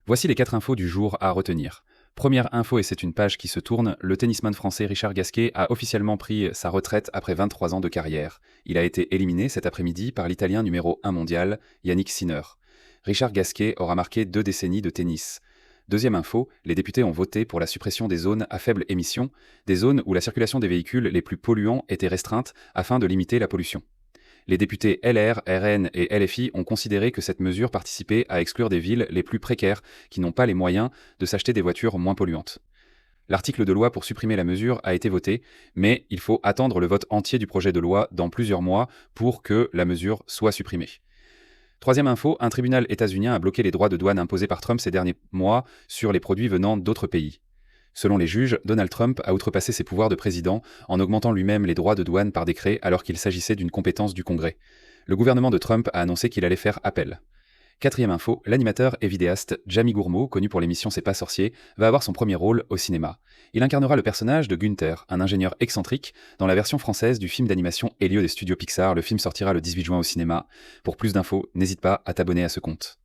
Voici les 4 infos du jour à retenir. Première info, et c'est une page qui se tourne, le tennisman français Richard Gasquet a officiellement pris sa retraite après 23 ans de carrière. Il a été éliminé cet après-midi par l'Italien numéro 1 mondial, Yannick Sinner. Richard Gasquet aura marqué 2 décennies de tennis. Deuxième info, les députés ont voté pour la suppression des zones à faible émission, des zones où la circulation des véhicules les plus polluants était restreinte afin de limiter la pollution. Les députés LR, RN et LFI ont considéré que cette mesure participait à exclure des villes les plus précaires qui n'ont pas les moyens de s'acheter des voitures moins polluantes. L'article de loi pour supprimer la mesure a été voté, mais il faut attendre le vote entier du projet de loi dans plusieurs mois pour que la mesure soit supprimée. Troisième info, un tribunal états-unien a bloqué les droits de douane imposés par Trump ces derniers mois sur les produits venant d'autres pays. Selon les juges, Donald Trump a outrepassé ses pouvoirs de président en augmentant lui-même les droits de douane par décret alors qu'il s'agissait d'une compétence du Congrès. Le gouvernement de Trump a annoncé qu'il allait faire appel. Quatrième info, l'animateur et vidéaste Jamie Gourmaud, connu pour l'émission C'est pas sorcier, va avoir son premier rôle au cinéma. Il incarnera le personnage de Gunther, un ingénieur excentrique, dans la version française du film d'animation Elio des studios Pixar. Le film sortira le 18 juin au cinéma. Pour plus d'infos, n'hésite pas à t'abonner à ce compte.